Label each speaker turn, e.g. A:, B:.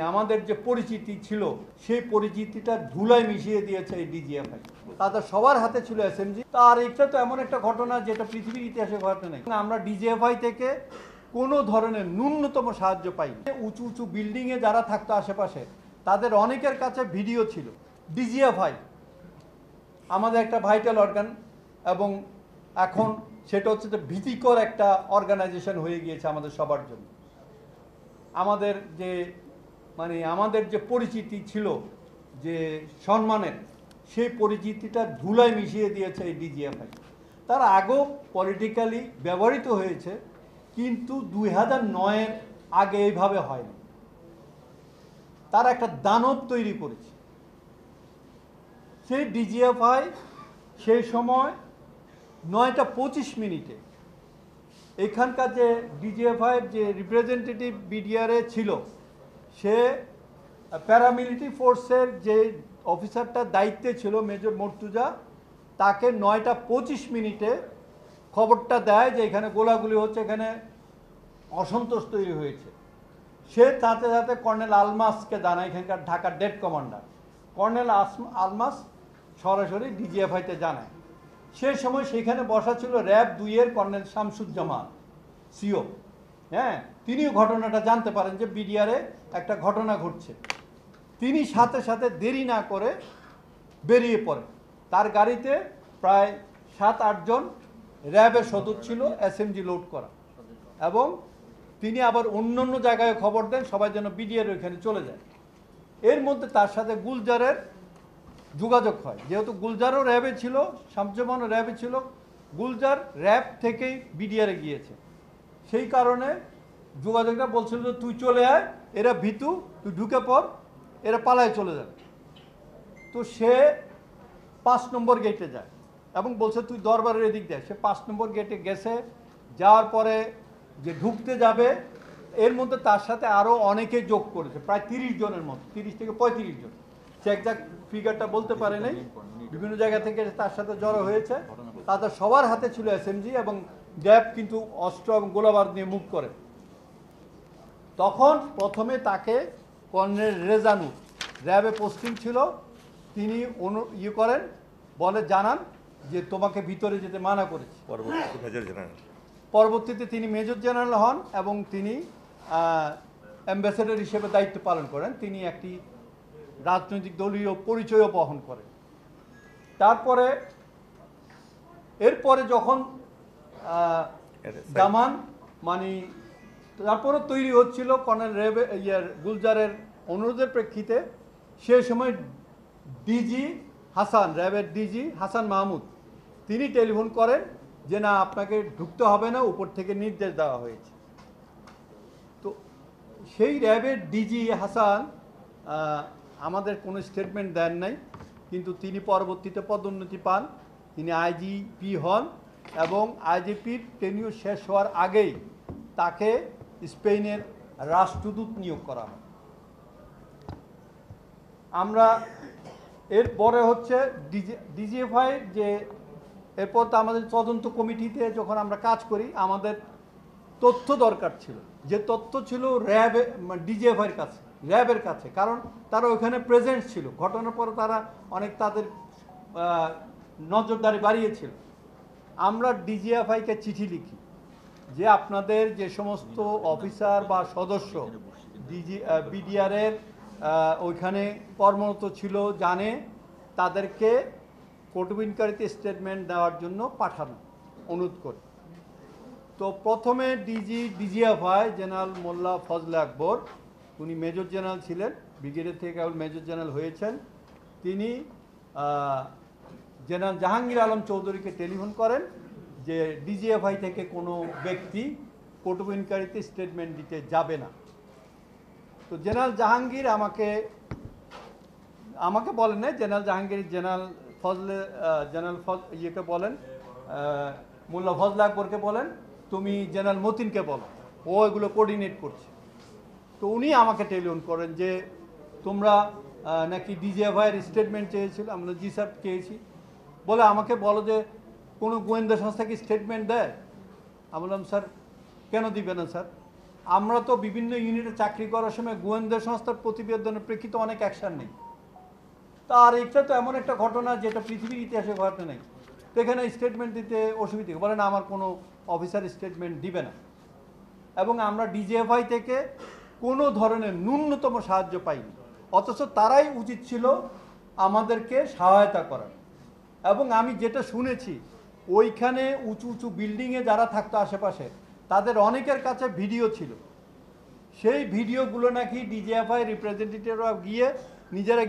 A: আমাদের যে পরিচিতি ছিল সেই পরিচিতিটা ধুলায় মিশিয়ে দিয়েছে এই ডিজিএফআই। তাদের সবার হাতে ছিল এসএমজি। আর এটা তো এমন একটা ঘটনা যেটা পৃথিবীর ইতিহাসে ঘটে নাই। আমরা ডিজিএফআই থেকে কোনো ধরনের ন্যূনতম সাহায্য পাই। উঁচু উঁচু বিল্ডিংয়ে যারা থাকতো আশেপাশে তাদের অনেকের কাছে ভিডিও ছিল। ডিজিএফআই আমাদের একটা ভাইটাল অর্গান এবং এখন সেটা হচ্ছে যে ভীতিকর একটা অর্গানাইজেশন হয়ে গিয়েছে আমাদের সবার জন্য। আমাদের যে পরিচিতি ছিল যে সম্মানের, সেই পরিচিতিটা ধুলায় মিশিয়ে দিয়েছে এই ডিজিএফআই। তার আগেও পলিটিক্যালি ব্যবহৃত হয়েছে, কিন্তু 2009-এর আগে এইভাবে হয়নি। তারা একটা দানব তৈরি করেছে। সেই ডিজিএফআই সেই সময় 9:25 এখানকার যে ডিজিএফআই যে রিপ্রেজেন্টেটিভ বিডিআরে ছিল, সে প্যারামিলিটারি ফোর্সের যে অফিসারটার দায়িত্বে ছিল মেজর মর্তুজা, তাকে 9:25 খবরটা দেয় যে এখানে গোলাগুলি হচ্ছে, এখানে অসন্তোষ তৈরি হয়েছে। সে সাথে সাথে কর্নেল আলমাসকে জানায়, এখানকার ঢাকার ডেড কমান্ডার কর্নেল আলমাস সরাসরি ডিজিএফআইতে জানায়। সে সময় সেখানে বসা ছিল র্যাব 2-এর কর্নেল শামসুজ্জামান সিও। তিনিও ঘটনাটা জানতে পারেন যে বিডিআরে একটা ঘটনা ঘটছে। তিনি সাথে সাথে দেরি না করে বেরিয়ে পড়েন। তার গাড়িতে প্রায় 7-8 জন র্যাবের সদস্য ছিল, এসএমজি লোড করা, এবং তিনি আবার অন্য অন্য জায়গায় খবর দেন সবাই যেন বিডিআর ওইখানে চলে যায়। এর মধ্যে তার সাথে গুলজারের যোগাযোগ হয়। যেহেতু গুলজারও র্যাবে ছিল, শামসুজ্জামানও র্যাবে ছিল, গুলজার র্যাব থেকেই বিডিআরে গিয়েছে। সেই কারণে যোগাযোগটা বলছিল যে তুই চলে আয়, এরা ভীতু, তুই ঢুকে পড়, এরা পালায় চলে যাবে। তো সে 5 নম্বর গেটে যায় এবং বলছে তুই দরবারের এদিক দেয়। সে 5 নম্বর গেটে গেছে। যাওয়ার পরে যে ঢুকতে যাবে, এর মধ্যে তার সাথে আরও অনেকে যোগ করেছে, প্রায় 30 জনের মতো, 30 থেকে 35 জন। সে একজাক্ট ফিগারটা বলতে পারে নাই, বিভিন্ন জায়গা থেকে তার সাথে জড়ো হয়েছে। তাদের সবার হাতে ছিল এসএমজি এবং র্যাব কিন্তু অস্ত্র এবং গোলাবারুদ নিয়ে মুভ করে। তখন প্রথমে তাকে কর্নেল রেজানুর, র্যাবে পোস্টিং ছিল, তিনি জানান যে তোমাকে ভিতরে যেতে মানা করেছে। পরবর্তীতে তিনি মেজর জেনারেল হন এবং তিনি অ্যাম্বাসেডর হিসেবে দায়িত্ব পালন করেন। তিনি একটি রাজনৈতিক দলীয় পরিচয়ও বহন করেন। এরপরে যখন জামান তারপরে তৈরি হচ্ছিল কর্নেল গুলজারের অনুরোধের প্রেক্ষিতে, সে সময় ডিজি হাসান, র্যাবের ডিজি হাসান মাহমুদ, তিনি টেলিফোন করেন যে না, আপনাকে ঢুকতে হবে না, উপর থেকে নির্দেশ দেওয়া হয়েছে। তো সেই র্যাবের ডিজি হাসান আমাদের কোনো স্টেটমেন্ট দেন নাই, কিন্তু তিনি পরবর্তীতে পদোন্নতি পান, তিনি আইজিপি হন এবং আইজিপির টেনিউর শেষ হওয়ার আগেই তাকে স্পেনের রাষ্ট্রদূত নিয়োগ করা হয়। আমরা এরপরে হচ্ছে ডিজিএফআই যে এরপর তো আমাদের তদন্ত কমিটিতে যখন আমরা কাজ করি, আমাদের তথ্য দরকার ছিল, যে তথ্য ছিল ডিজিএফআইয়ের কাছে, র্যাবের কাছে, কারণ তারা ওইখানে প্রেজেন্ট ছিল। ঘটনার পরে তারা অনেক তাদের নজরদারি বাড়িয়েছিল। আমরা ডিজিএফআইকে চিঠি লিখি যে আপনাদের যে সমস্ত অফিসার বা সদস্য বিডিআরের ওইখানে কর্মরত ছিল জানে, তাদেরকে কটুবিনকারীতে স্টেটমেন্ট দেওয়ার জন্য পাঠানো অনুরোধ করে। তো প্রথমে ডিজিএফআই জেনারেল মোল্লা ফজলে আকবর, উনি মেজর জেনারেল ছিলেন, ব্রিগেডিয়ার থেকে কেবল মেজর জেনারেল হয়েছেন, তিনি জেনারেল জাহাঙ্গীর আলম চৌধুরীকে টেলিফোন করেন যে ডিজিএফআই থেকে কোনো ব্যক্তি কটুবিনকারীতে স্টেটমেন্ট দিতে যাবে না। তো জেনারেল জাহাঙ্গীর আমাকে বলেন না, জেনারেল জাহাঙ্গীর ইয়েকে বলেন, মোল্লা ফজলে আকবরকে বলেন তুমি জেনারেল মতিনকে বলো, ও এগুলো কোঅর্ডিনেট করছে। তো উনি আমাকে টেলিফোন করেন যে তোমরা নাকি ডিজিএফআইয়ের স্টেটমেন্ট চেয়েছিল। আমরা জি স্যার চেয়েছি। বলে আমাকে বলো যে কোনো গোয়েন্দা সংস্থা কি স্টেটমেন্ট দেয়? আমি বললাম স্যার কেন দিবে না স্যার, আমরা তো বিভিন্ন ইউনিটে চাকরি করার সময় গোয়েন্দা সংস্থার প্রতিবেদনের প্রেক্ষিতে অনেক অ্যাকশন নেই। আর এটা তো এমন একটা ঘটনা যেটা পৃথিবীর ইতিহাসে ঘটে নাই, তো এখানে স্টেটমেন্ট দিতে অসুবিধা বলে না, আমার কোনো অফিসার স্টেটমেন্ট দিবে না। এবং আমরা ডিজিএফআই থেকে কোনো ধরনের ন্যূনতম সাহায্য পাইনি, অথচ তারাই উচিত ছিল আমাদেরকে সহায়তা করার। এবং আমি যেটা শুনেছি, ওইখানে উঁচু উঁচু বিল্ডিংয়ে যারা থাকতো আশেপাশে, তাদের অনেকের কাছে ভিডিও ছিল, সেই ভিডিওগুলো নাকি ডিজিএফআই রিপ্রেজেন্টেটিভরা গিয়ে নিজেরা